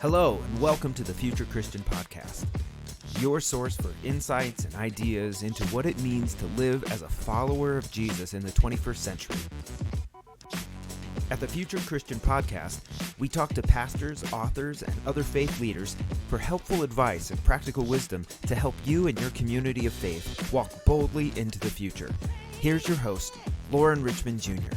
Hello, and welcome to the Future Christian Podcast, your source for insights and ideas into what it means to live as a follower of Jesus in the 21st century. At the Future Christian Podcast, we talk to pastors, authors, and other faith leaders for helpful advice and practical wisdom to help you and your community of faith walk boldly into the future. Here's your host, Lauren Richmond Jr.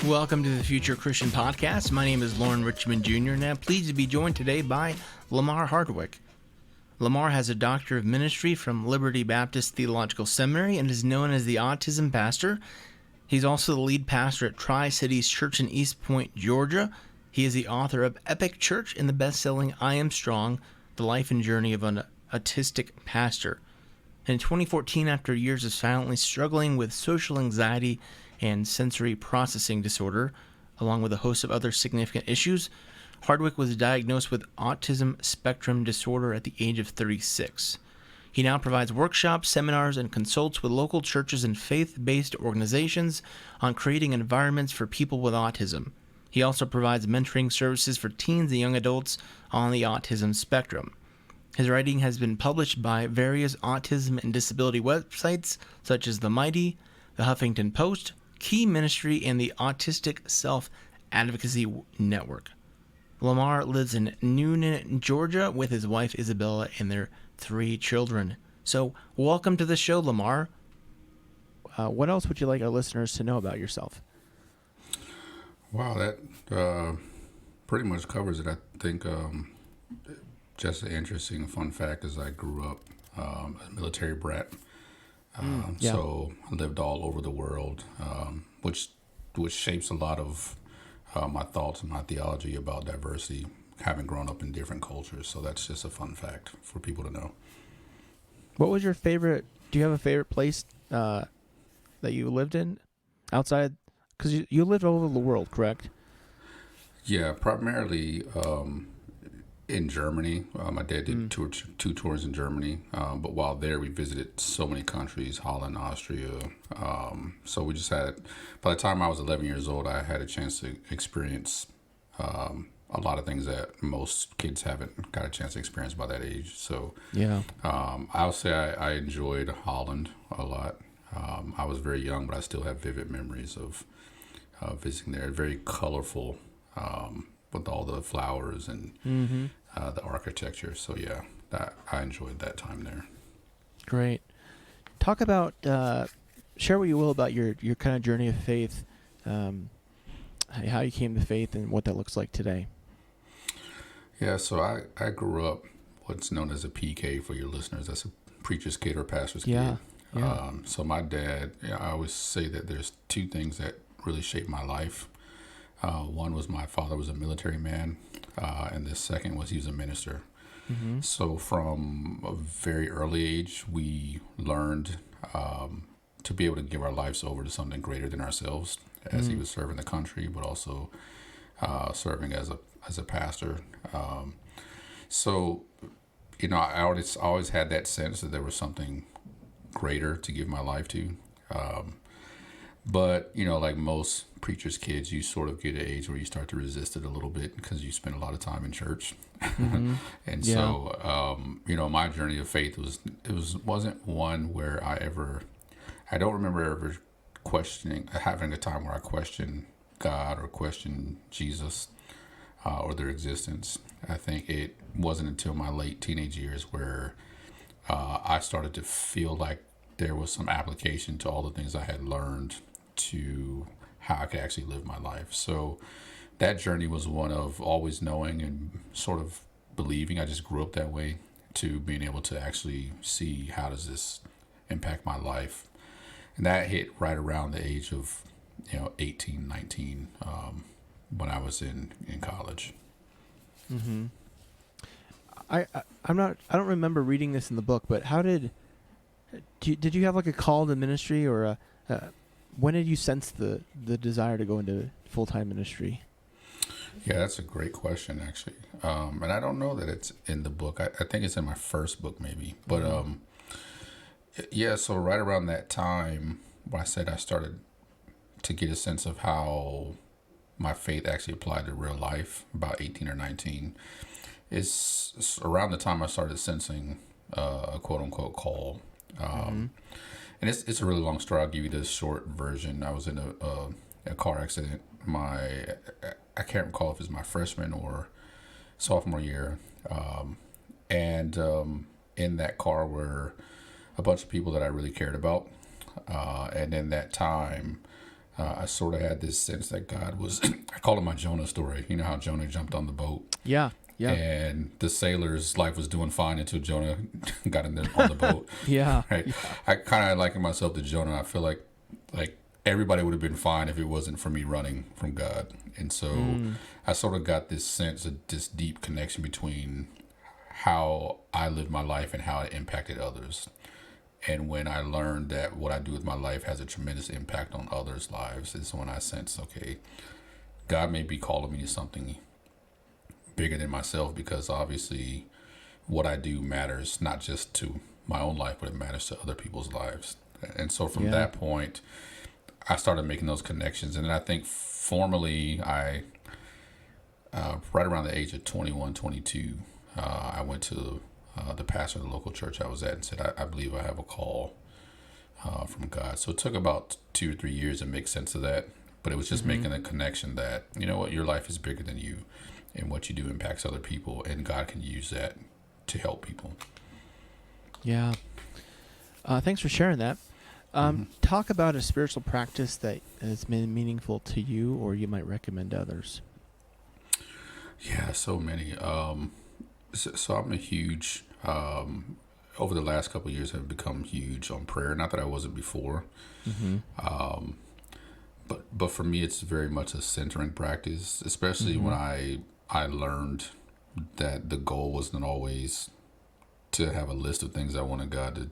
Welcome to the Future Christian Podcast. My name is Lauren Richmond Jr. and I'm pleased to be joined today by Lamar Hardwick. Lamar has a Doctor of Ministry from Liberty Baptist Theological Seminary and is known as the Autism Pastor. He's also the lead pastor at Tri-Cities Church in East Point, Georgia. He is the author of Epic Church and the best-selling I Am Strong, The Life and Journey of an Autistic Pastor. In 2014, after years of silently struggling with social anxiety and sensory processing disorder, along with a host of other significant issues, Hardwick was diagnosed with autism spectrum disorder at the age of 36. He now provides workshops, seminars, and consults with local churches and faith-based organizations on creating environments for people with autism. He also provides mentoring services for teens and young adults on the autism spectrum. His writing has been published by various autism and disability websites such as The Mighty, The Huffington Post, Key Ministry, and the Autistic Self-Advocacy Network. Lamar lives in Newnan, Georgia, with his wife Isabella and their 3 children. So, welcome to the show, Lamar. What else would you like our listeners to know about yourself? Wow, that pretty much covers it. I think just an interesting fun fact is I grew up a military brat. So I lived all over the world, which shapes a lot of my thoughts and my theology about diversity, having grown up in different cultures. So that's just a fun fact for people to know. What was your favorite? Do you have a favorite place that you lived in outside? Because you lived all over the world, correct? Yeah, primarily in Germany. My dad did two tours in Germany, but while there we visited so many countries, Holland, Austria. So we just had, by the time I was 11 years old, I had a chance to experience a lot of things that most kids haven't got a chance to experience by that age. So yeah, I'll say I enjoyed Holland a lot. I was very young, but I still have vivid memories of visiting there. Very colorful, with all the flowers and the architecture. So yeah, I enjoyed that time there. Great. Talk about, share what you will about your kind of journey of faith, how you came to faith and what that looks like today. Yeah, so I grew up what's known as a PK for your listeners. That's a preacher's kid or pastor's kid. Yeah. So my dad, I always say that there's 2 things that really shaped my life. One was my father was a military man, and the second was he was a minister. Mm-hmm. So from a very early age, we learned to be able to give our lives over to something greater than ourselves, as he was serving the country, but also serving as a pastor. So, I always had that sense that there was something greater to give my life to. But, like most preacher's kids, you sort of get an age where you start to resist it a little bit because you spend a lot of time in church. Mm-hmm. And so, my journey of faith wasn't one where I don't remember ever having a time where I questioned God or questioned Jesus or their existence. I think it wasn't until my late teenage years where I started to feel like there was some application to all the things I had learned to how I could actually live my life. So that journey was one of always knowing and sort of believing. I just grew up that way, to being able to actually see how does this impact my life. And that hit right around the age of 18, 19, when I was in college. Mm-hmm. I don't remember reading this in the book, but how did you have like a call to ministry, or when did you sense the desire to go into full-time ministry? Yeah, that's a great question, actually. And I don't know that it's in the book. I think it's in my first book, maybe. But yeah, so right around that time, when I said I started to get a sense of how my faith actually applied to real life, about 18 or 19, it's around the time I started sensing a quote unquote call. And it's a really long story. I'll give you the short version. I was in a car accident. I can't recall if it's my freshman or sophomore year. And in that car were a bunch of people that I really cared about. And in that time, I sort of had this sense that God was, I call it my Jonah story. You know how Jonah jumped on the boat? Yeah. And the sailor's life was doing fine until Jonah got on the boat. Yeah. Right. Yeah. I kind of liken myself to Jonah. I feel like everybody would have been fine if it wasn't for me running from God. And so I sort of got this sense of this deep connection between how I lived my life and how it impacted others. And when I learned that what I do with my life has a tremendous impact on others' lives, is when I sense, okay, God may be calling me to something bigger than myself, because obviously what I do matters not just to my own life, but it matters to other people's lives. And so from that point, I started making those connections. And then I think formally, I right around the age of 21, 22, I went to the pastor of the local church I was at and said, I believe I have a call from God. So it took about 2 or 3 years to make sense of that. But it was just making a connection that, you know what, your life is bigger than you, and what you do impacts other people, and God can use that to help people. Yeah. Thanks for sharing that. Talk about a spiritual practice that has been meaningful to you, or you might recommend others. Yeah, so many. So I'm a huge, over the last couple of years, I've become huge on prayer. Not that I wasn't before. But for me, it's very much a centering practice, especially when I learned that the goal wasn't always to have a list of things I wanted God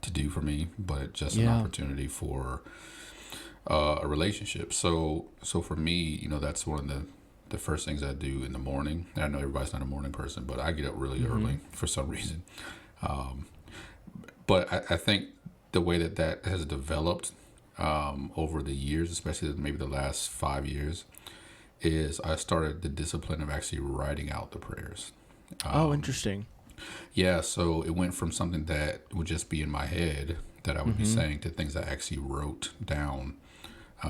to do for me, but just an opportunity for a relationship. So for me, you know, that's one of the first things I do in the morning. And I know everybody's not a morning person, but I get up really early for some reason. But I think the way that has developed over the years, especially maybe the last 5 years, is I started the discipline of actually writing out the prayers. Interesting. Yeah, so it went from something that would just be in my head that I would be saying to things I actually wrote down.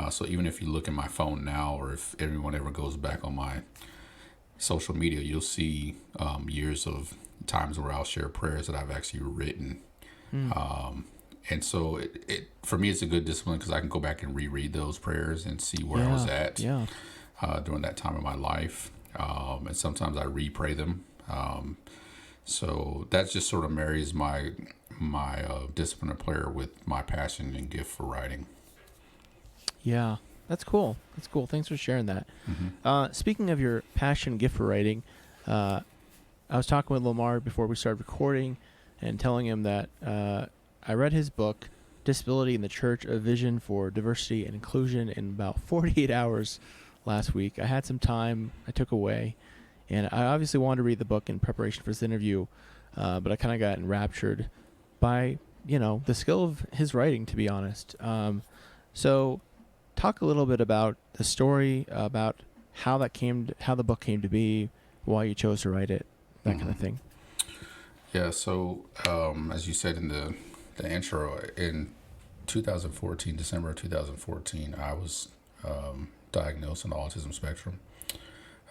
So even if you look at my phone now, or if everyone ever goes back on my social media, you'll see years of times where I'll share prayers that I've actually written. And so it for me, it's a good discipline because I can go back and reread those prayers and see where I was at during that time of my life. And sometimes I re-pray them. So that just sort of marries my discipline of prayer with my passion and gift for writing. Yeah, that's cool. That's cool. Thanks for sharing that. Speaking of your passion and gift for writing, I was talking with Lamar before we started recording and telling him that I read his book, Disability in the Church, A Vision for Diversity and Inclusion, in about 48 hours last week. I had some time I took away, and I obviously wanted to read the book in preparation for this interview, but I kind of got enraptured by, the skill of his writing, to be honest. So talk a little bit about the story, about how the book came to be, why you chose to write it, that kind of thing. Yeah, so as you said in the intro, in 2014, December of 2014, I was diagnosed on the autism spectrum.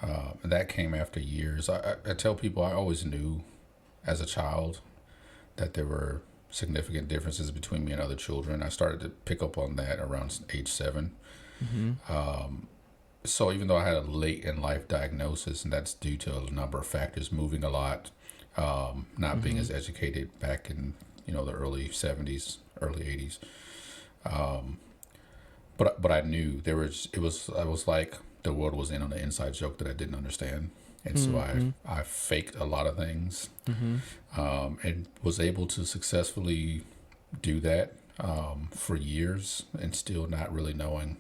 And that came after years. I tell people I always knew as a child that there were significant differences between me and other children. I started to pick up on that around age 7. So even though I had a late in life diagnosis, and that's due to a number of factors, moving a lot, not being as educated back in the early 70s, early 80s. But I knew I was like the world was in on an inside joke that I didn't understand. And so I faked a lot of things, and was able to successfully do that for years, and still not really knowing,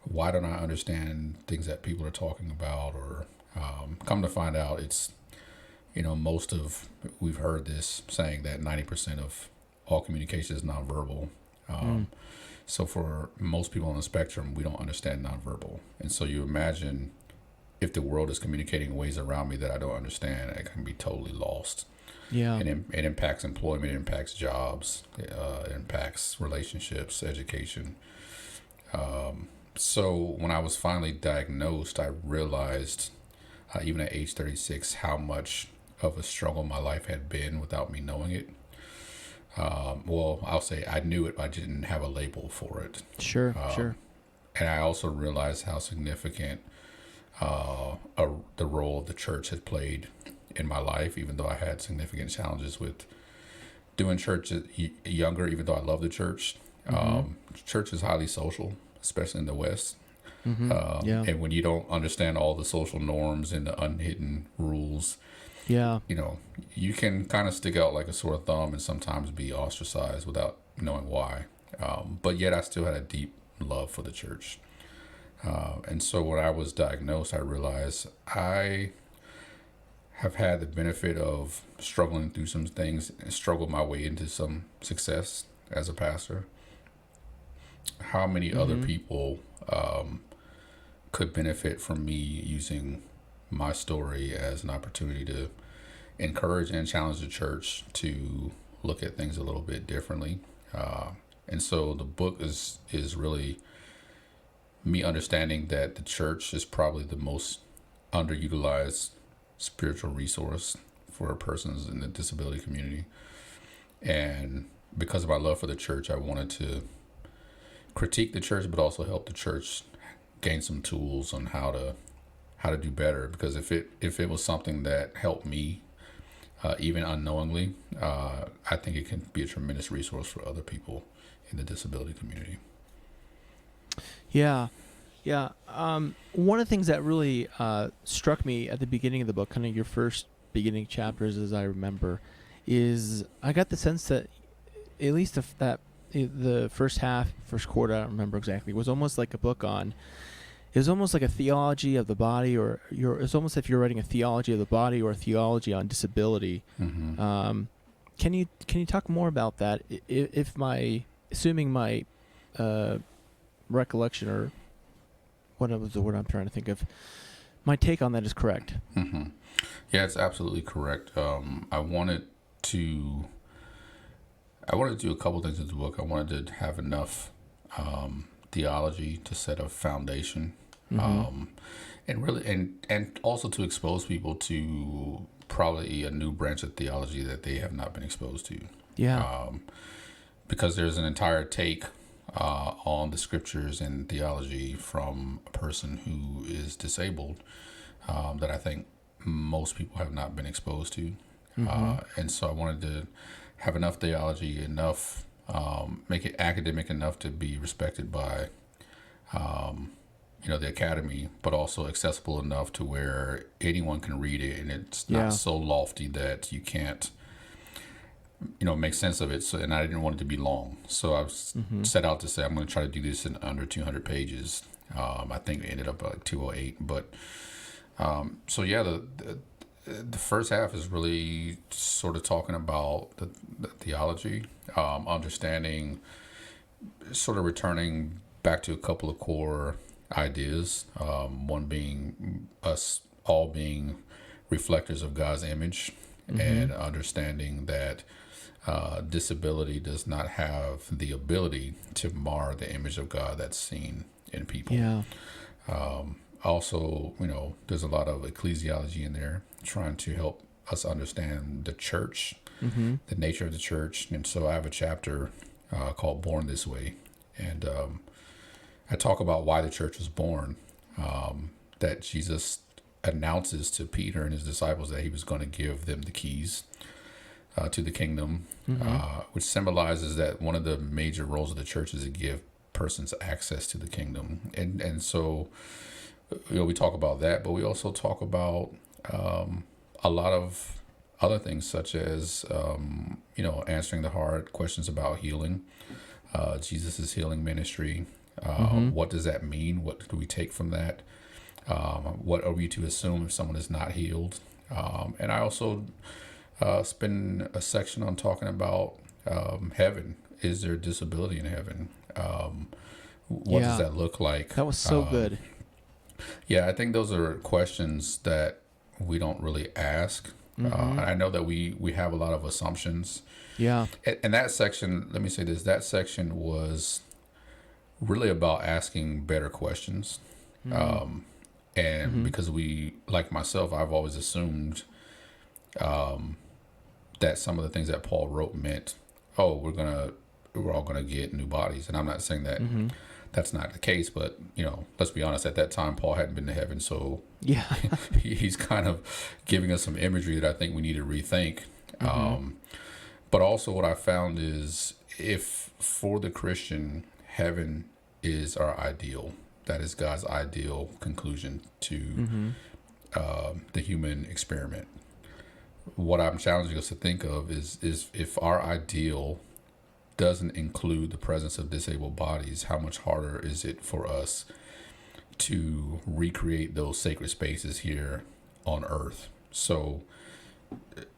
why don't I understand things that people are talking about, or come to find out it's, we've heard this saying that 90% of all communication is nonverbal. So for most people on the spectrum, we don't understand nonverbal. And so you imagine if the world is communicating in ways around me that I don't understand, I can be totally lost. Yeah. And it impacts employment, it impacts jobs, it impacts relationships, education. So when I was finally diagnosed, I realized, even at age 36, how much of a struggle my life had been without me knowing it. Well, I'll say I knew it, but I didn't have a label for it. Sure. And I also realized how significant the role the church has played in my life, even though I had significant challenges with doing church younger, even though I love the church. Church is highly social, especially in the West. And when you don't understand all the social norms and the unhidden rules, you can kind of stick out like a sore thumb and sometimes be ostracized without knowing why. But yet I still had a deep love for the church. And so when I was diagnosed, I realized I have had the benefit of struggling through some things and struggled my way into some success as a pastor. How many other people could benefit from me using my story as an opportunity to encourage and challenge the church to look at things a little bit differently. And so the book is really me understanding that the church is probably the most underutilized spiritual resource for persons in the disability community. And because of my love for the church, I wanted to critique the church, but also help the church gain some tools on how to do better. Because if it was something that helped me, even unknowingly, I think it can be a tremendous resource for other people in the disability community. Yeah. One of the things that really struck me at the beginning of the book, kind of your first beginning chapters, as I remember, is I got the sense that at least the first quarter, I don't remember exactly, was almost like a book on. It was almost like a theology of the body, it's almost if you're writing a theology of the body or a theology on disability. Can you talk more about that? Assuming my recollection, or what was the word I'm trying to think of, my take on that is correct. Yeah, it's absolutely correct. I wanted to do a couple things in the book. I wanted to have enough theology to set a foundation, and also to expose people to probably a new branch of theology that they have not been exposed to. Because there's an entire take on the scriptures and theology from a person who is disabled that I think most people have not been exposed to. And so I wanted to have enough theology, make it academic enough to be respected by the academy, but also accessible enough to where anyone can read it, and it's not so lofty that you can't make sense of it. So, and I didn't want it to be long, so I set out to say I'm going to try to do this in under 200 pages. I think it ended up like 208, but the first half is really sort of talking about the theology, understanding, sort of returning back to a couple of core ideas. One being us all being reflectors of God's image, and understanding that disability does not have the ability to mar the image of God that's seen in people. Also, there's a lot of ecclesiology in there, trying to help us understand the church, the nature of the church. And so I have a chapter called Born This Way. And I talk about why the church was born, that Jesus announces to Peter and his disciples that he was going to give them the keys to the kingdom, which symbolizes that one of the major roles of the church is to give persons access to the kingdom. And so we talk about that, but we also talk about a lot of other things, such as answering the hard questions about healing, Jesus' healing ministry. What does that mean? What do we take from that? What are we to assume if someone is not healed? And I also spend a section on talking about heaven. Is there disability in heaven? What does that look like? That was so good. Yeah, I think those are questions that we don't really ask. I know that we have a lot of assumptions. Yeah. And that section, let me say this, that section was really about asking better questions. Because we, like myself, I've always assumed that some of the things that Paul wrote meant, we're all gonna get new bodies. And I'm not saying that that's not the case, but let's be honest, at that time Paul hadn't been to heaven, so Yeah. he's kind of giving us some imagery that I think we need to rethink. But also what I found is, if for the Christian, heaven is our ideal, that is God's ideal conclusion to the human experiment. What I'm challenging us to think of is if our ideal doesn't include the presence of disabled bodies, how much harder is it for us to recreate those sacred spaces here on earth? So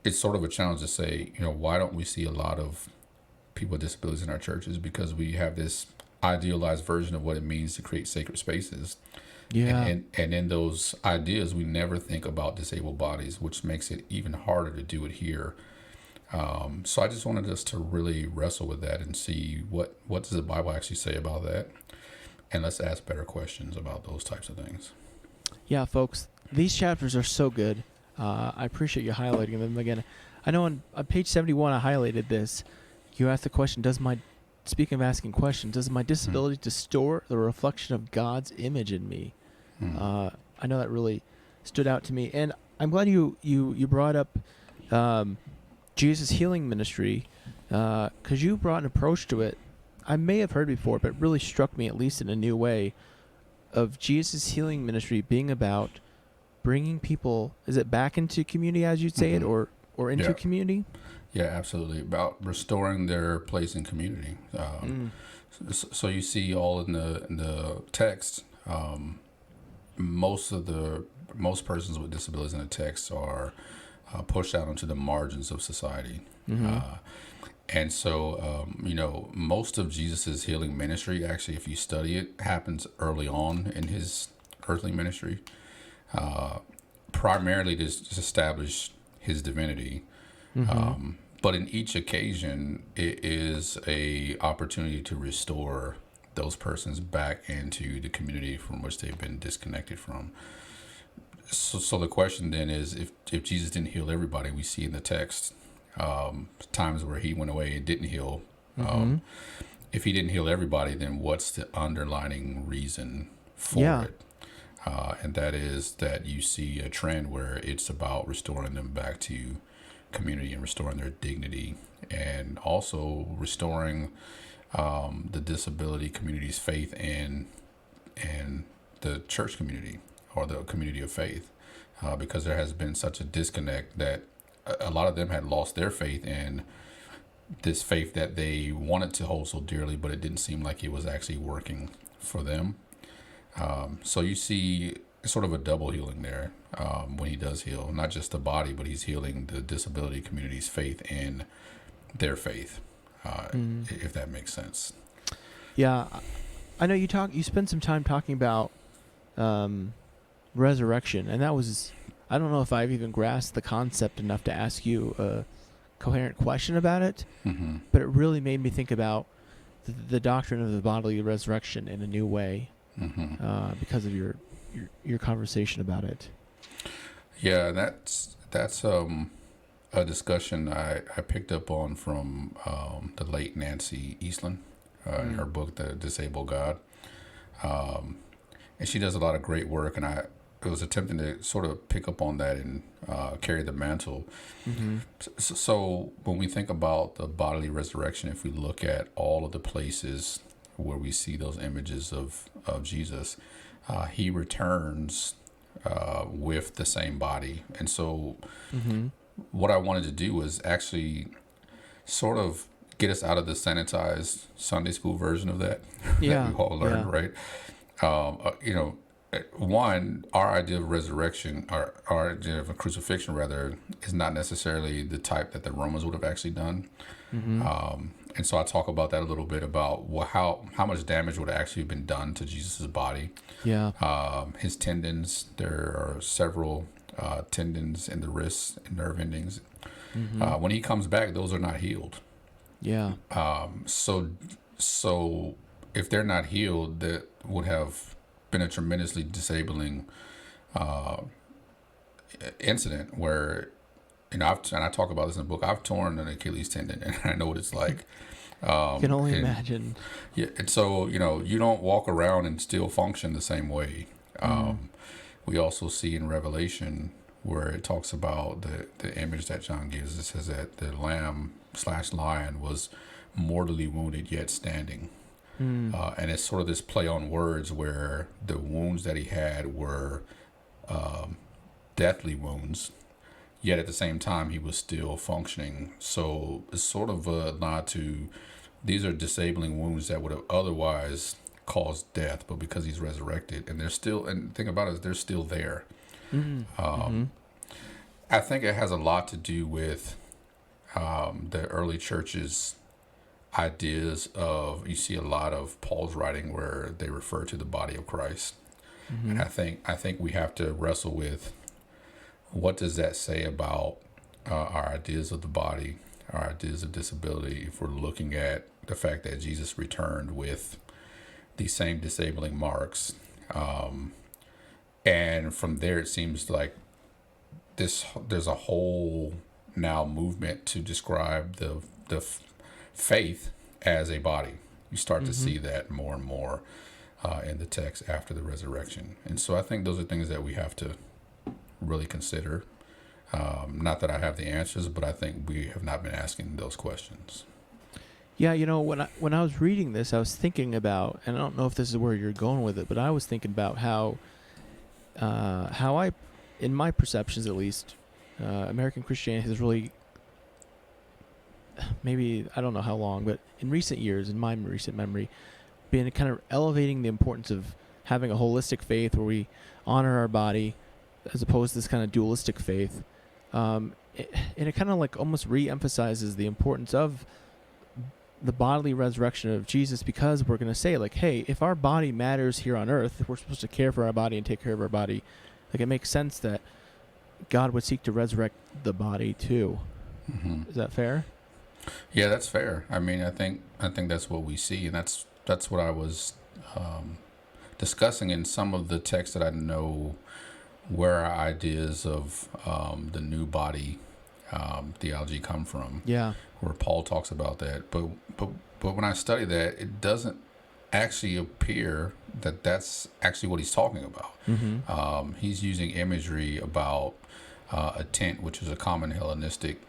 it's sort of a challenge to say, why don't we see a lot of people with disabilities in our churches? Because we have this idealized version of what it means to create sacred spaces. Yeah. And in those ideas, we never think about disabled bodies, which makes it even harder to do it here. So I just wanted us to really wrestle with that and see what does the Bible actually say about that, and let's ask better questions about those types of things. Yeah, folks, these chapters are so good. I appreciate you highlighting them again. I know on page 71 I highlighted this. You asked the question, speaking of asking questions, does my disability distort the reflection of God's image in me? I know that really stood out to me, and I'm glad you brought up Jesus' healing ministry, because you brought an approach to it I may have heard before, but really struck me, at least in a new way, of Jesus' healing ministry being about bringing people, is it back into community, as you'd say it, or into community? Yeah, absolutely. About restoring their place in community. So you see all in the text, most persons with disabilities in the text are pushed out into the margins of society. And so, most of Jesus's healing ministry, actually, if you study it, happens early on in his earthly ministry, primarily to establish his divinity. But in each occasion, it is a opportunity to restore those persons back into the community from which they've been disconnected from. So the question then is, if Jesus didn't heal everybody, we see in the text times where he went away and didn't heal. If he didn't heal everybody, then what's the underlining reason for it? And that is that you see a trend where it's about restoring them back to community and restoring their dignity, and also restoring the disability community's faith in the church community or the community of faith, because there has been such a disconnect that a lot of them had lost their faith in this faith that they wanted to hold so dearly, but it didn't seem like it was actually working for them. So you see sort of a double healing there when he does heal, not just the body, but he's healing the disability community's faith in their faith, if that makes sense. Yeah, I know you spent some time talking about resurrection, and that was, I don't know if I've even grasped the concept enough to ask you a coherent question about it, but it really made me think about the doctrine of the bodily resurrection in a new way, because of your conversation about it. Yeah, that's a discussion I picked up on from the late Nancy Eastland in her book, The Disabled God. And she does a lot of great work, and I was attempting to sort of pick up on that and carry the mantle. So when we think about the bodily resurrection, if we look at all of the places where we see those images of Jesus, he returns with the same body. And so what I wanted to do was actually sort of get us out of the sanitized Sunday school version of that that we all learned, right? One, our idea of resurrection, our idea of a crucifixion, rather, is not necessarily the type that the Romans would have actually done. And so I talk about that a little bit about how much damage would have actually been done to Jesus' body. Yeah. His tendons, there are several tendons in the wrists and nerve endings. When he comes back, those are not healed. Yeah. So if they're not healed, that would have been a tremendously disabling incident where, and I talk about this in the book, I've torn an Achilles tendon, and I know what it's like. I can only imagine. Yeah, and so, you don't walk around and still function the same way. We also see in Revelation where it talks about the image that John gives. It says that the lamb/lion was mortally wounded yet standing. And it's sort of this play on words where the wounds that he had were deathly wounds, yet at the same time he was still functioning. So it's sort of a nod to, these are disabling wounds that would have otherwise caused death, but because he's resurrected, and they're still, and the thing about it is they're still there. I think it has a lot to do with the early church's ideas of, you see a lot of Paul's writing where they refer to the body of Christ. And I think we have to wrestle with, what does that say about our ideas of the body, our ideas of disability, if we're looking at the fact that Jesus returned with these same disabling marks. And from there, it seems like there's a whole now movement to describe the faith as a body. You start to see that more and more in the text after the resurrection. And so I think those are things that we have to really consider. Not that I have the answers, but I think we have not been asking those questions. Yeah, when I was reading this, I was thinking about, and I don't know if this is where you're going with it, but I was thinking about how I, in my perceptions at least, American Christianity has really, maybe, I don't know how long, but in recent years, in my recent memory, been kind of elevating the importance of having a holistic faith where we honor our body as opposed to this kind of dualistic faith. And it kind of like almost re-emphasizes the importance of the bodily resurrection of Jesus, because we're going to say, like, hey, if our body matters here on earth, if we're supposed to care for our body and take care of our body, like, it makes sense that God would seek to resurrect the body too. Is that fair? Yeah, that's fair. I mean, I think that's what we see, and that's what I was discussing in some of the texts that I know, where our ideas of the new body theology come from. Yeah, where Paul talks about that. But when I study that, it doesn't actually appear that that's actually what he's talking about. He's using imagery about a tent, which is a common Hellenistic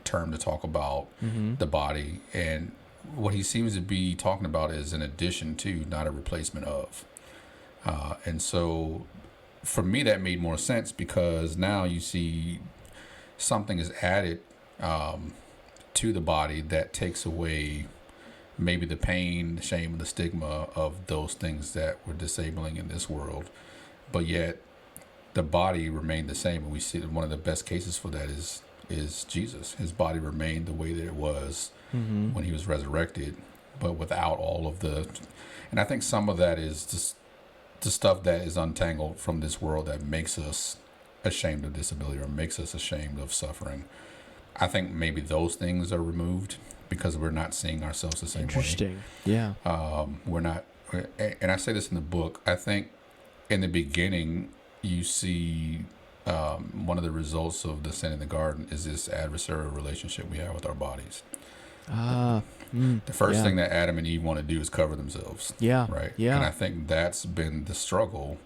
term to talk about the body, and what he seems to be talking about is an addition to, not a replacement of. And so for me, that made more sense, because now you see something is added to the body that takes away maybe the pain, the shame, and the stigma of those things that were disabling in this world, but yet the body remained the same. And we see that one of the best cases for that is Jesus. His body remained the way that it was when he was resurrected, but without all of the, and I think some of that is just the stuff that is untangled from this world that makes us ashamed of disability or makes us ashamed of suffering. I think maybe those things are removed because we're not seeing ourselves the same way. Interesting. Yeah. We're not, and I say this in the book, I think in the beginning you see one of the results of the sin in the garden is this adversarial relationship we have with our bodies. The first thing that Adam and Eve want to do is cover themselves. Yeah. Right. Yeah. And I think that's been the struggle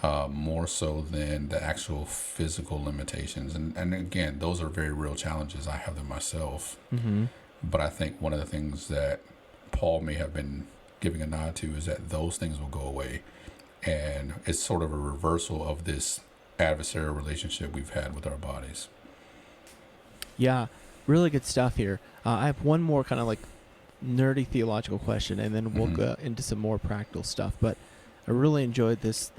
more so than the actual physical limitations. And again, those are very real challenges. I have them myself. But I think one of the things that Paul may have been giving a nod to is that those things will go away. And it's sort of a reversal of this adversarial relationship we've had with our bodies. Yeah, really good stuff here. I have one more kind of like nerdy theological question, and then we'll go into some more practical stuff. But I really enjoyed this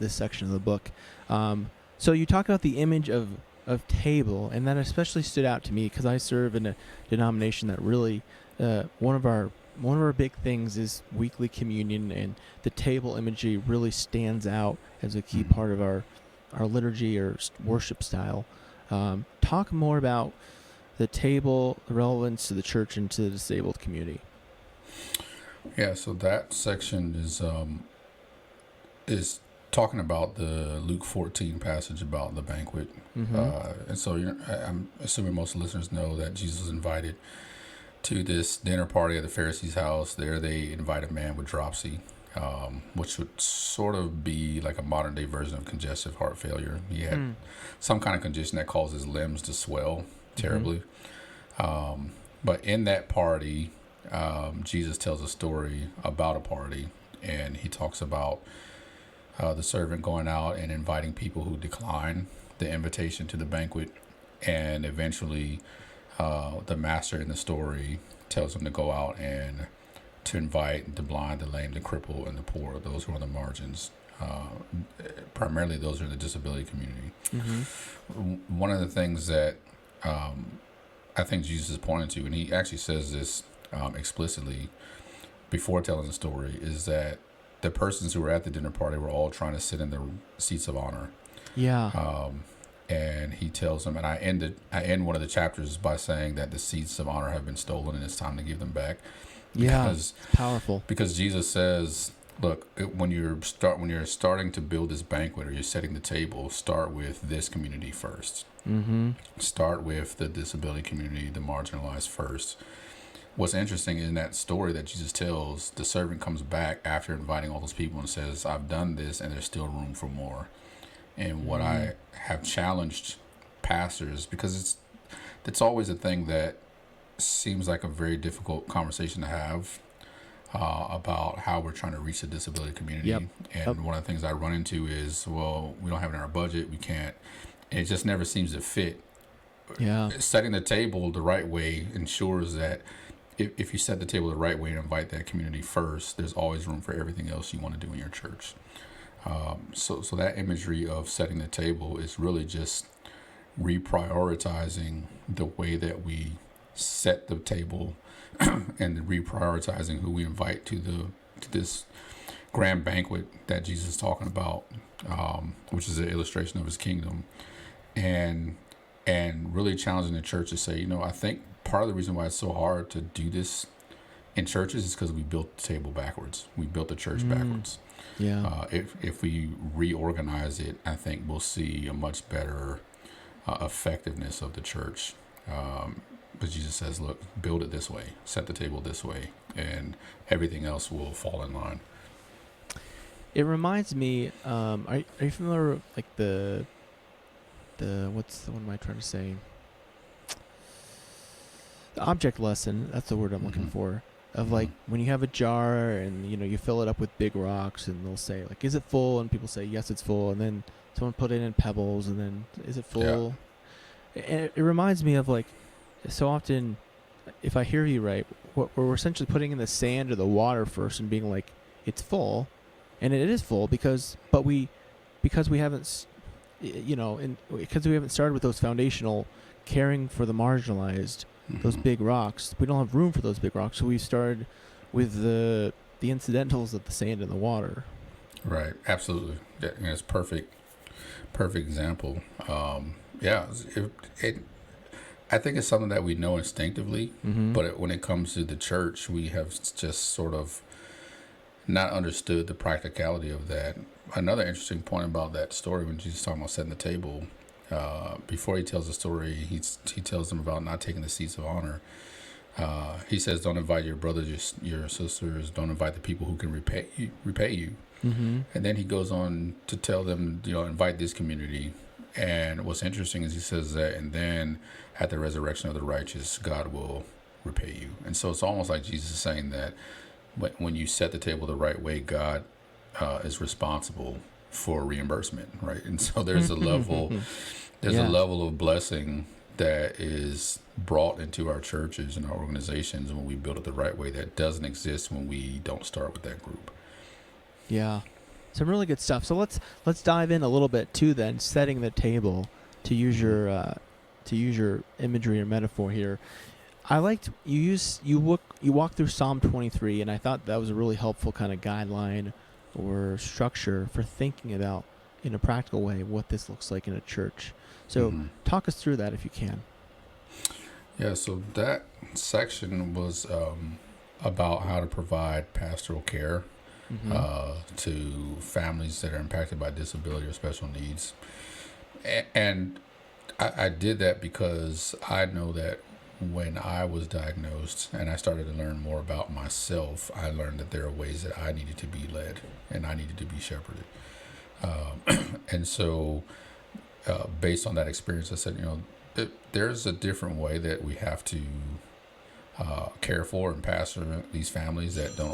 section of the book. So you talk about the image of of table, and that especially stood out to me because I serve in a denomination that really one of our big things is weekly communion, and the table imagery really stands out as a key part of our liturgy or worship style. Talk more about the table, the relevance to the church and to the disabled community. Yeah, so that section is talking about the Luke 14 passage about the banquet. And so I'm assuming most listeners know that Jesus was invited to this dinner party at the Pharisees' house. There they invite a man with dropsy, which would sort of be like a modern day version of congestive heart failure. He had some kind of condition that causes limbs to swell terribly. But in that party, Jesus tells a story about a party, and he talks about the servant going out and inviting people who decline the invitation to the banquet, and eventually the master in the story tells him to go out and to invite the blind, the lame, the crippled, and the poor, those who are on the margins. Primarily those who are in the disability community. One of the things that I think Jesus is pointing to, and he actually says this explicitly before telling the story, is that the persons who were at the dinner party were all trying to sit in the seats of honor. Yeah. And he tells them, and I end one of the chapters by saying that the seats of honor have been stolen and it's time to give them back. Because, powerful. Because Jesus says, look, when you're starting to build this banquet or you're setting the table, start with this community first. Start with the disability community, the marginalized first. What's interesting in that story that Jesus tells, the servant comes back after inviting all those people and says, I've done this and there's still room for more. And what I have challenged pastors, because it's always a thing that seems like a very difficult conversation to have about how we're trying to reach the disability community. And one of the things I run into is, well, we don't have it in our budget, we can't. And it just never seems to fit. Setting the table the right way ensures that if you set the table the right way and invite that community first, there's always room for everything else you want to do in your church. So that imagery of setting the table is really just reprioritizing the way that we set the table and reprioritizing who we invite to this grand banquet that Jesus is talking about, which is an illustration of his kingdom, and really challenging the church to say, I think part of the reason why it's so hard to do this in churches is because we built the table backwards. We built the church backwards. If we reorganize it, I think we'll see a much better effectiveness of the church. But Jesus says, look, build it this way, set the table this way, and everything else will fall in line. It reminds me, are you familiar with like the what am I trying to say? The object lesson, that's the word I'm looking for. Of like when you have a jar and you fill it up with big rocks and they'll say like, is it full? And people say yes, it's full. And then someone put it in pebbles and then is it full? And it reminds me of like, so often, if I hear you right, we're essentially putting in the sand or the water first and being like, it's full, and it is full because we haven't, because we haven't started with those foundational caring for the marginalized. Those big rocks, we don't have room for those big rocks, so we started with the incidentals of the sand and the water. Right, absolutely. It's perfect example. I think it's something that we know instinctively, but when it comes to the church, we have just sort of not understood the practicality of that. Another interesting point about that story when Jesus is talking about setting the table. Before he tells the story, he tells them about not taking the seats of honor. He says, don't invite your brothers, your sisters, don't invite the people who can repay you. And then he goes on to tell them, invite this community. And what's interesting is he says that, and then at the resurrection of the righteous, God will repay you. And so it's almost like Jesus is saying that when you set the table the right way, God is responsible for reimbursement, right? And so there's a level a level of blessing that is brought into our churches and our organizations when we build it the right way that doesn't exist when we don't start with that group. Some really good stuff. So let's dive in a little bit to then setting the table. to use your imagery or metaphor here, I liked you walked through Psalm 23, and I thought that was a really helpful kind of guideline or structure for thinking about in a practical way what this looks like in a church. So talk us through that if you can. Yeah, so that section was about how to provide pastoral care to families that are impacted by disability or special needs. And I did that because I know that when I was diagnosed and I started to learn more about myself, I learned that there are ways that I needed to be led and I needed to be shepherded. And so based on that experience, I said, there's a different way that we have to care for and pastor these families that don't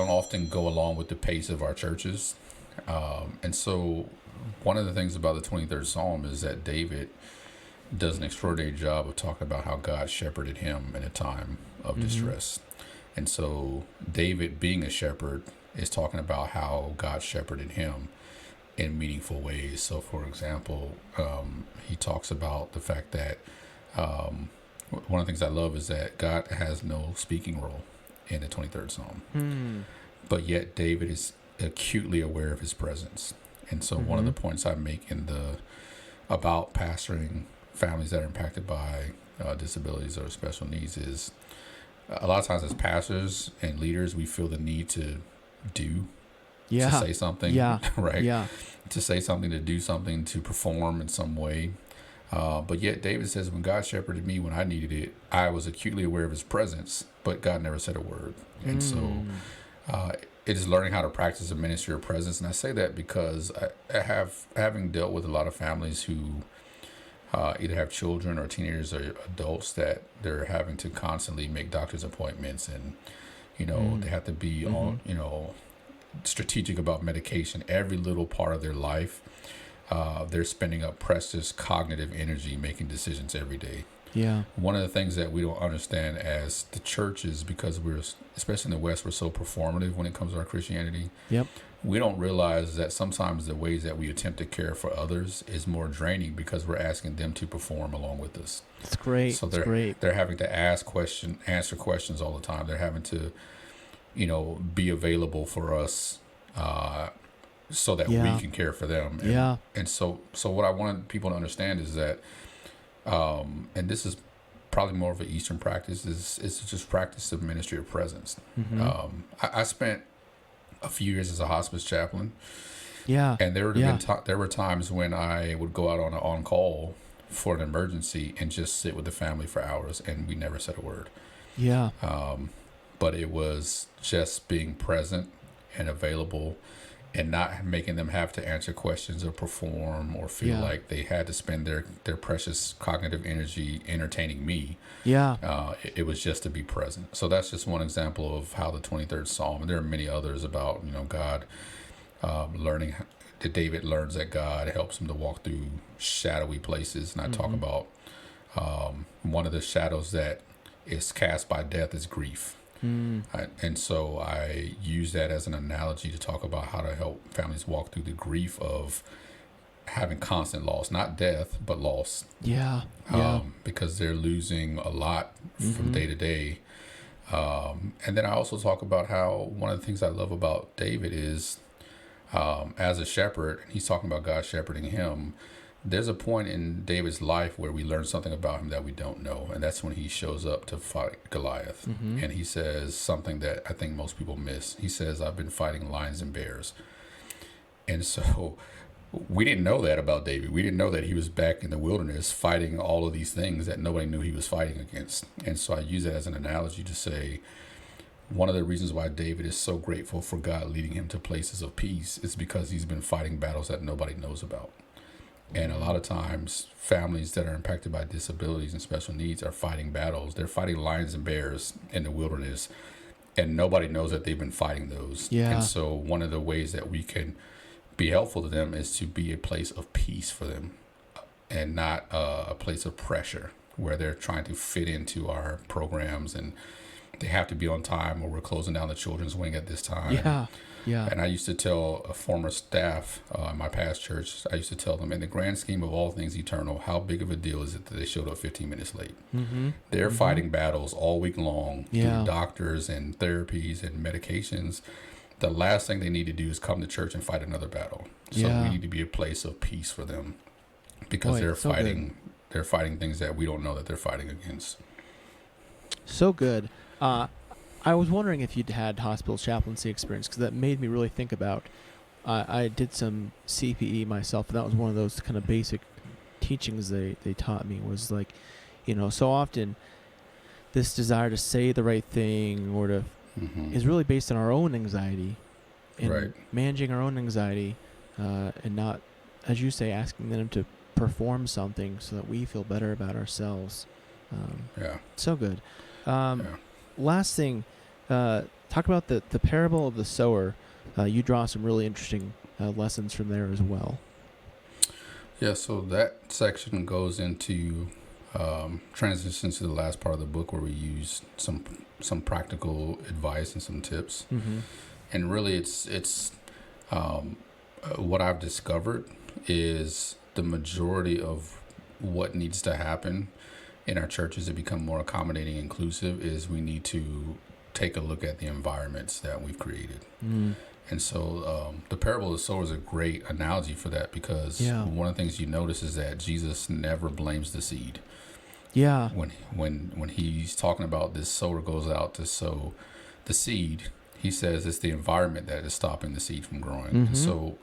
often go along with the pace of our churches. And so one of the things about the 23rd Psalm is that David does an extraordinary job of talking about how God shepherded him in a time of distress. And so David, being a shepherd, is talking about how God shepherded him in meaningful ways. So, for example, he talks about the fact that one of the things I love is that God has no speaking role in the 23rd Psalm. But yet David is acutely aware of his presence. And so one of the points I make about pastoring families that are impacted by disabilities or special needs is a lot of times as pastors and leaders, we feel the need to say something, right? Yeah. To say something, to do something, to perform in some way. But yet David says, when God shepherded me when I needed it, I was acutely aware of his presence, but God never said a word. And so it is learning how to practice a ministry of presence. And I say that because having dealt with a lot of families who either have children or teenagers or adults that they're having to constantly make doctor's appointments and, they have to be on, strategic about medication, every little part of their life. They're spending up precious cognitive energy making decisions every day. Yeah. One of the things that we don't understand as the church is because we're, especially in the West, we're so performative when it comes to our Christianity. Yep. We don't realize that sometimes the ways that we attempt to care for others is more draining because we're asking them to perform along with us. It's great. So they're having to answer questions all the time. They're having to, be available for us so that we can care for them. And so what I wanted people to understand is that, and this is probably more of an Eastern practice, is just practice of ministry of presence. I spent a few years as a hospice chaplain. Yeah. And there were times when I would go out on an on-call for an emergency and just sit with the family for hours, and we never said a word. Yeah. But it was just being present and available and not making them have to answer questions or perform or feel like they had to spend their precious cognitive energy entertaining me. Yeah. It was just to be present. So that's just one example of how the 23rd Psalm, and there are many others about, God learning, that David learns that God helps him to walk through shadowy places. And I talk about one of the shadows that is cast by death is grief. And so I use that as an analogy to talk about how to help families walk through the grief of having constant loss, not death, but loss. Yeah. Because they're losing a lot from day to day. And then I also talk about how one of the things I love about David is as a shepherd, he's talking about God shepherding him. There's a point in David's life where we learn something about him that we don't know, and that's when he shows up to fight Goliath. And he says something that I think most people miss. He says, I've been fighting lions and bears. And so we didn't know that about David. We didn't know that he was back in the wilderness fighting all of these things that nobody knew he was fighting against. And so I use that as an analogy to say one of the reasons why David is so grateful for God leading him to places of peace is because he's been fighting battles that nobody knows about. And a lot of times, families that are impacted by disabilities and special needs are fighting battles. They're fighting lions and bears in the wilderness, and nobody knows that they've been fighting those. Yeah. And so one of the ways that we can be helpful to them is to be a place of peace for them and not a place of pressure where they're trying to fit into our programs and they have to be on time, or we're closing down the children's wing at this time. Yeah. And I used to tell a former staff in my past church, I used to tell them, in the grand scheme of all things eternal, how big of a deal is it that they showed up 15 minutes late? They're fighting battles all week long through doctors and therapies and medications. The last thing they need to do is come to church and fight another battle. So we need to be a place of peace for them, because they're fighting things that we don't know that they're fighting against. So good. I was wondering if you'd had hospital chaplaincy experience, because that made me really think about. I did some CPE myself, and that was one of those kind of basic teachings they taught me, was like, so often this desire to say the right thing or to is really based on our own anxiety and managing our own anxiety, and not, as you say, asking them to perform something so that we feel better about ourselves. So good. Last thing, talk about the parable of the sower. You draw some really interesting lessons from there as well. Yeah, so that section goes into transitions to the last part of the book, where we use some practical advice and some tips. And really it's what I've discovered is the majority of what needs to happen in our churches to become more accommodating and inclusive is we need to take a look at the environments that we've created. And so the parable of the sower is a great analogy for that, because one of the things you notice is that Jesus never blames the seed. When he's talking about this sower goes out to sow the seed, he says it's the environment that is stopping the seed from growing. So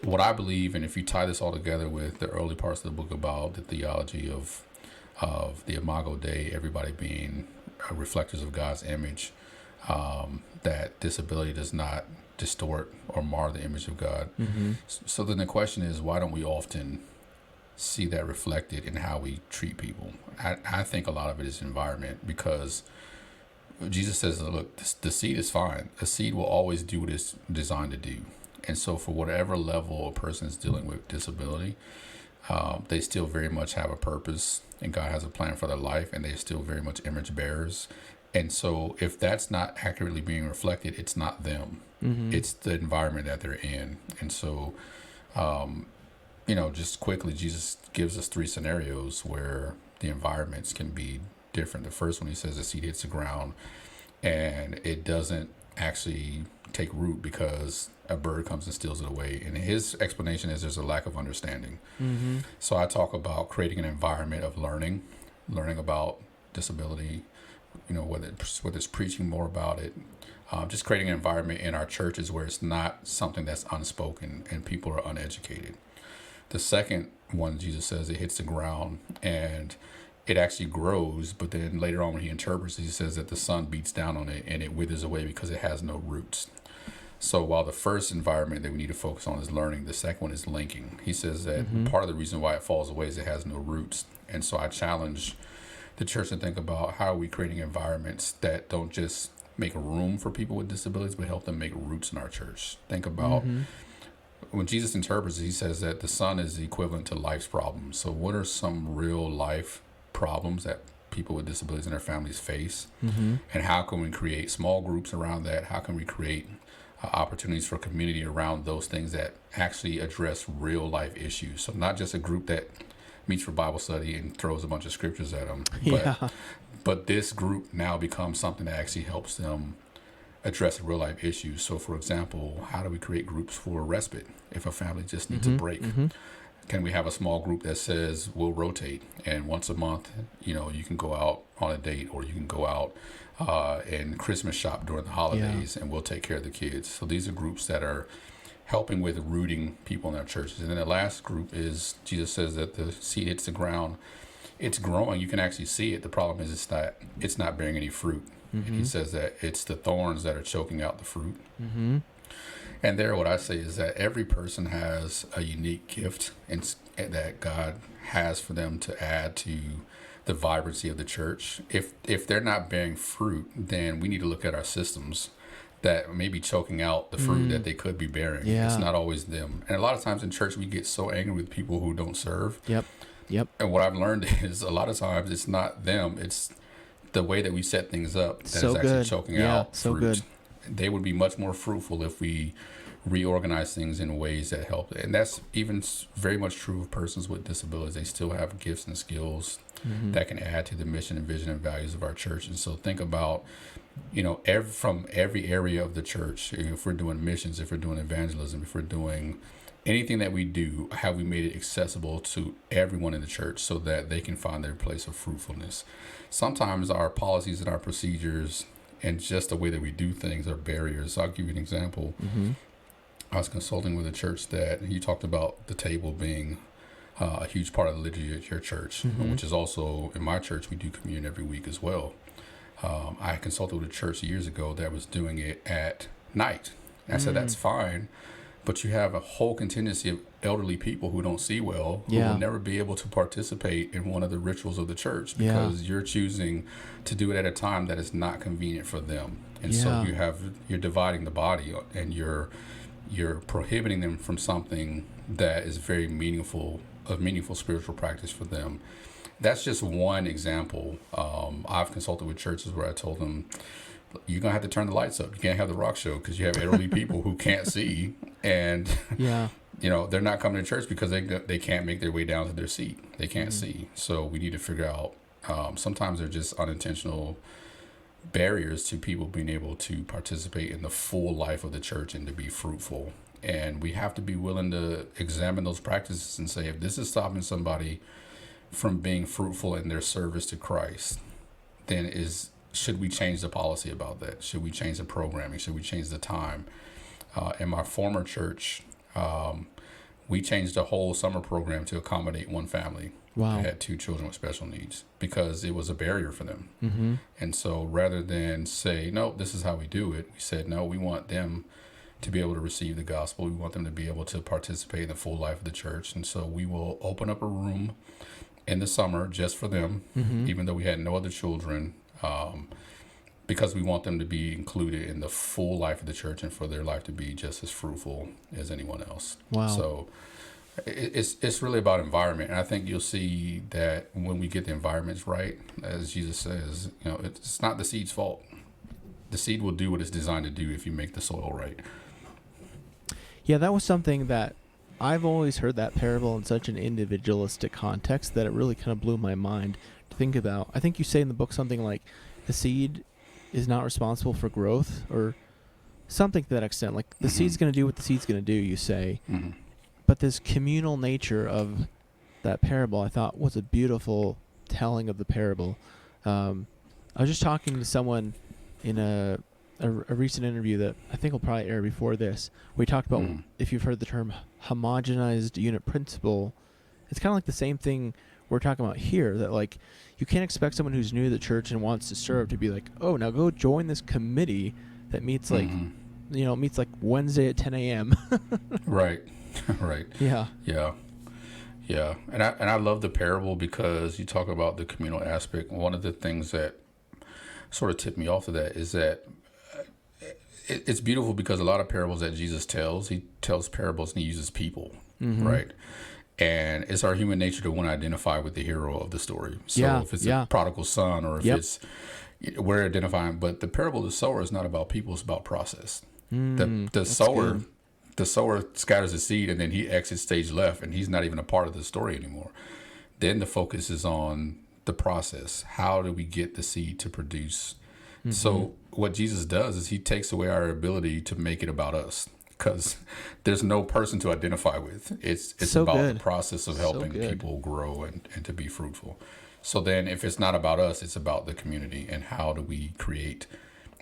what I believe, and if you tie this all together with the early parts of the book about the theology of the Imago Dei, everybody being reflectors of God's image, that disability does not distort or mar the image of God. So then the question is, why don't we often see that reflected in how we treat people? I think a lot of it is environment, because Jesus says, look, the seed is fine. A seed will always do what it's designed to do. And so for whatever level a person is dealing with disability, they still very much have a purpose, and God has a plan for their life, and they're still very much image bearers. And so if that's not accurately being reflected, it's not them. It's the environment that they're in. And so, just quickly, Jesus gives us 3 scenarios where the environments can be different. The first one, he says the seed hits the ground and it doesn't actually take root because a bird comes and steals it away. And his explanation is there's a lack of understanding. So I talk about creating an environment of learning about disability, whether it's preaching more about it, just creating an environment in our churches where it's not something that's unspoken and people are uneducated. The second one, Jesus says it hits the ground and it actually grows, but then later on when he interprets it, he says that the sun beats down on it and it withers away because it has no roots. So while the first environment that we need to focus on is learning, the second one is linking. He says that part of the reason why it falls away is it has no roots. And so I challenge the church to think about how are we creating environments that don't just make room for people with disabilities, but help them make roots in our church. Think about when Jesus interprets it, he says that the sun is the equivalent to life's problems. So what are some real life problems that people with disabilities and their families face? And how can we create small groups around that? How can we create opportunities for community around those things that actually address real life issues? So not just a group that meets for Bible study and throws a bunch of scriptures at them, but this group now becomes something that actually helps them address real life issues. So for example, how do we create groups for respite if a family just needs a break? Can we have a small group that says we'll rotate, and once a month, you can go out on a date, or you can go out and Christmas shop during the holidays, and we'll take care of the kids. So these are groups that are helping with rooting people in our churches. And then the last group is, Jesus says that the seed hits the ground, it's growing, you can actually see it. The problem is it's not bearing any fruit. And he says that it's the thorns that are choking out the fruit. And there, what I say is that every person has a unique gift and that God has for them to add to the vibrancy of the church. If they're not bearing fruit, then we need to look at our systems that may be choking out the fruit that they could be bearing. It's not always them. And a lot of times in church, we get so angry with people who don't serve. And what I've learned is a lot of times it's not them, it's the way that we set things up, that is actually choking out so fruit. Good. They would be much more fruitful if we reorganize things in ways that help. And that's even very much true of persons with disabilities. They still have gifts and skills that can add to the mission and vision and values of our church. And so think about, from every area of the church, if we're doing missions, if we're doing evangelism, if we're doing anything that we do, have we made it accessible to everyone in the church so that they can find their place of fruitfulness? Sometimes our policies and our procedures and just the way that we do things are barriers. So I'll give you an example. I was consulting with a church that you talked about the table being a huge part of the liturgy at your church, which is also in my church. We do communion every week as well. I consulted with a church years ago that was doing it at night. And I said, that's fine, but you have a whole contingency of elderly people who don't see well, who will never be able to participate in one of the rituals of the church because you're choosing to do it at a time that is not convenient for them. And so you're dividing the body, and you're prohibiting them from something that is very meaningful spiritual practice for them. That's just one example. I've consulted with churches where I told them, you're going to have to turn the lights up. You can't have the rock show because you have elderly people who can't see, and they're not coming to church because they can't make their way down to their seat. They can't see. So we need to figure out, sometimes they're just unintentional barriers to people being able to participate in the full life of the church and to be fruitful. And we have to be willing to examine those practices and say, if this is stopping somebody from being fruitful in their service to Christ, then should we change the policy about that? Should we change the programming? Should we change the time? In my former church, we changed the whole summer program to accommodate one family. Wow. That had 2 children with special needs because it was a barrier for them. And so rather than say, no, this is how we do it, we said, no, we want them to be able to receive the gospel. We want them to be able to participate in the full life of the church. And so we will open up a room in the summer just for them, even though we had no other children, because we want them to be included in the full life of the church and for their life to be just as fruitful as anyone else. Wow. So it's really about environment. And I think you'll see that when we get the environments right, as Jesus says, it's not the seed's fault. The seed will do what it's designed to do if you make the soil right. Yeah, that was something that I've always heard that parable in such an individualistic context that it really kind of blew my mind to think about. I think you say in the book something like the seed is not responsible for growth or something to that extent. Like the seed's going to do what the seed's going to do, you say. But this communal nature of that parable, I thought, was a beautiful telling of the parable. I was just talking to someone in a recent interview that I think will probably air before this. We talked about, if you've heard the term homogenized unit principle, it's kind of like the same thing we're talking about here, that like you can't expect someone who's new to the church and wants to serve to be like, oh, now go join this committee that meets like, meets like Wednesday at 10 a.m. Right. Right. Yeah. Yeah. Yeah. And I love the parable because you talk about the communal aspect. One of the things that sort of tipped me off of that is that it's beautiful because a lot of parables that Jesus tells, he tells parables and he uses people, right? And it's our human nature to want to identify with the hero of the story. So if it's a prodigal son or if we're identifying, but the parable of the sower is not about people, it's about process. The sower scatters the seed and then he exits stage left and he's not even a part of the story anymore. Then the focus is on the process. How do we get the seed to produce? So what Jesus does is he takes away our ability to make it about us because there's no person to identify with. It's so about the process of helping people grow and to be fruitful. So then if it's not about us, it's about the community and how do we create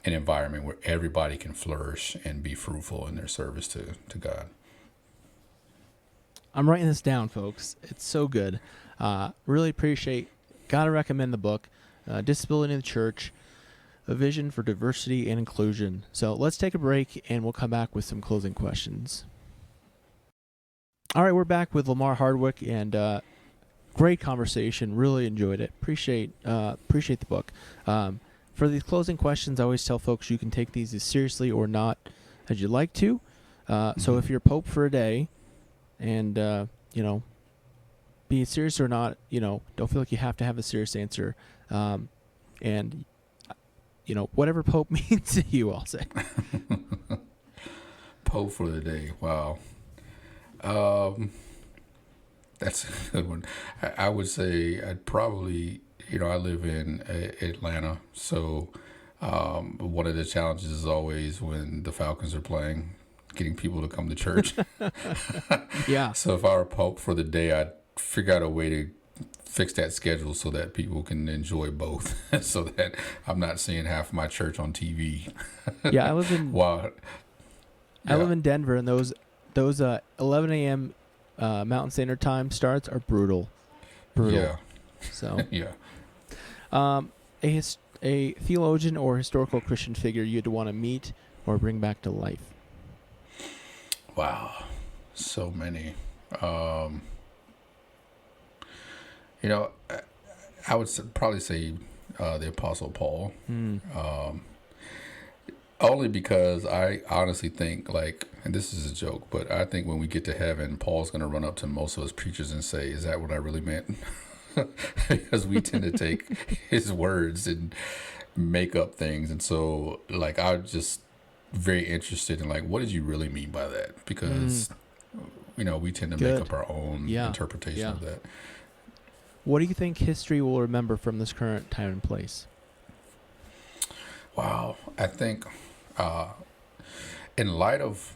an environment where everybody can flourish and be fruitful in their service to God. I'm writing this down, folks. It's so good. Really appreciate, gotta recommend the book, Disability in the Church, A Vision for Diversity and Inclusion. So let's take a break and we'll come back with some closing questions. All right, we're back with Lamar Hardwick and great conversation. Really enjoyed it. Appreciate the book. For these closing questions, I always tell folks you can take these as seriously or not as you like to. So if you're Pope for a day and, be it serious or not, don't feel like you have to have a serious answer. And, whatever Pope means to you, I'll say. Pope for the day. Wow. That's a good one. I would say I'd probably, I live in Atlanta. So one of the challenges is always when the Falcons are playing, getting people to come to church. Yeah. So if I were Pope for the day, I'd figure out a way to fix that schedule so that people can enjoy both, so that I'm not seeing half my church on TV. Yeah, I live in I live in Denver, and those 11 a.m. Mountain Standard Time starts are brutal. Yeah. So yeah. A theologian or historical Christian figure you'd want to meet or bring back to life. Wow, so many. I would probably say the Apostle Paul. Only because I honestly think, and this is a joke, but I think when we get to heaven, Paul's going to run up to most of us preachers and say, "Is that what I really meant?" Because we tend to take his words and make up things. And so, I'm just very interested in, what did you really mean by that? Because, we tend to make up our own interpretation of that. What do you think history will remember from this current time and place? Wow. I think in light of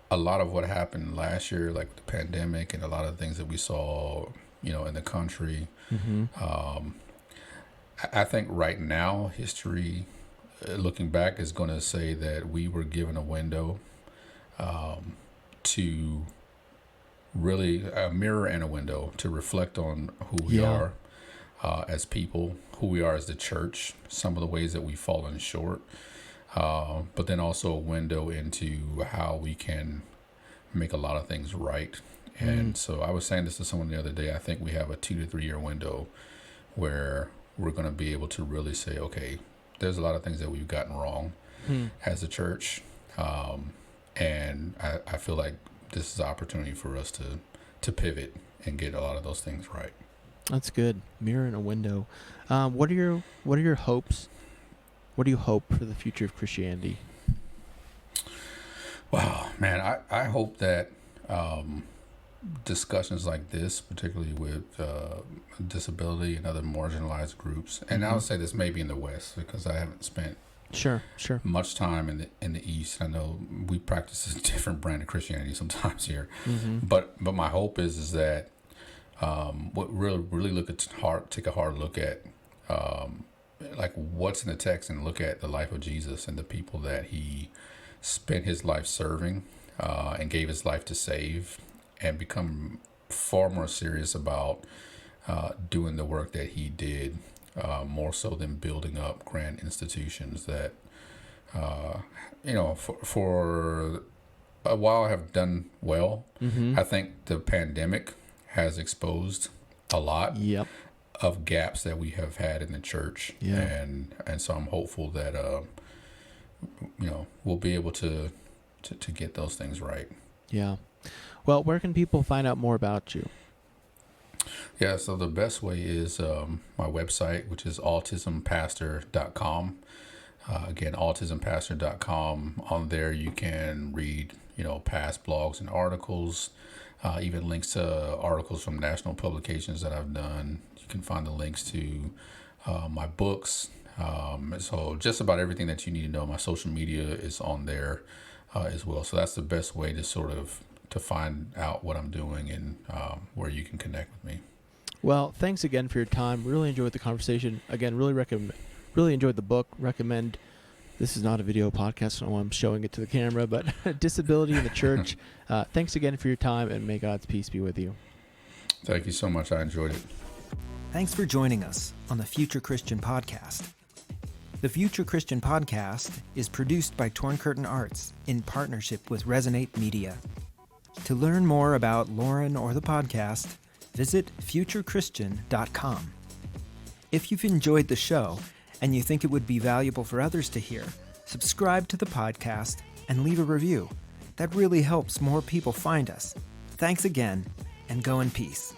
a lot of what happened last year, like the pandemic and a lot of things that we saw, in the country, I think right now history, looking back, is going to say that we were given a window to really a mirror and a window to reflect on who we are as people, who we are as the church, some of the ways that we've fallen short, but then also a window into how we can make a lot of things right. And so I was saying this to someone the other day, I think we have a 2 to 3 year window where we're going to be able to really say, okay, there's a lot of things that we've gotten wrong as a church. And I feel like this is an opportunity for us to pivot and get a lot of those things right. That's good. Mirror and a window. What are your hopes? What do you hope for the future of Christianity? Wow, man, I hope that discussions like this, particularly with disability and other marginalized groups, and I would say this maybe in the West because I haven't spent Sure. much time in the East. I know we practice a different brand of Christianity sometimes here, but my hope is that what really take a hard look at what's in the text and look at the life of Jesus and the people that he spent his life serving and gave his life to save, and become far more serious about doing the work that he did, more so than building up grand institutions that, for a while have done well. I think the pandemic has exposed a lot of gaps that we have had in the church. And so I'm hopeful that, we'll be able to get those things right. Yeah. Well, where can people find out more about you? Yeah, so the best way is my website, which is autismpastor.com. Again, autismpastor.com. On there, you can read, past blogs and articles, even links to articles from national publications that I've done. You can find the links to my books. So just about everything that you need to know. My social media is on there as well. So that's the best way to find out what I'm doing and where you can connect with me. Well, thanks again for your time. Really enjoyed the conversation. Again, really enjoyed the book. Recommend. This is not a video podcast, so I'm showing it to the camera, but Disability in the Church. Thanks again for your time, and may God's peace be with you. Thank you so much. I enjoyed it. Thanks for joining us on the Future Christian Podcast. The Future Christian Podcast is produced by Torn Curtain Arts in partnership with Resonate Media. To learn more about Lauren or the podcast, visit futurechristian.com. If you've enjoyed the show and you think it would be valuable for others to hear, subscribe to the podcast and leave a review. That really helps more people find us. Thanks again, and go in peace.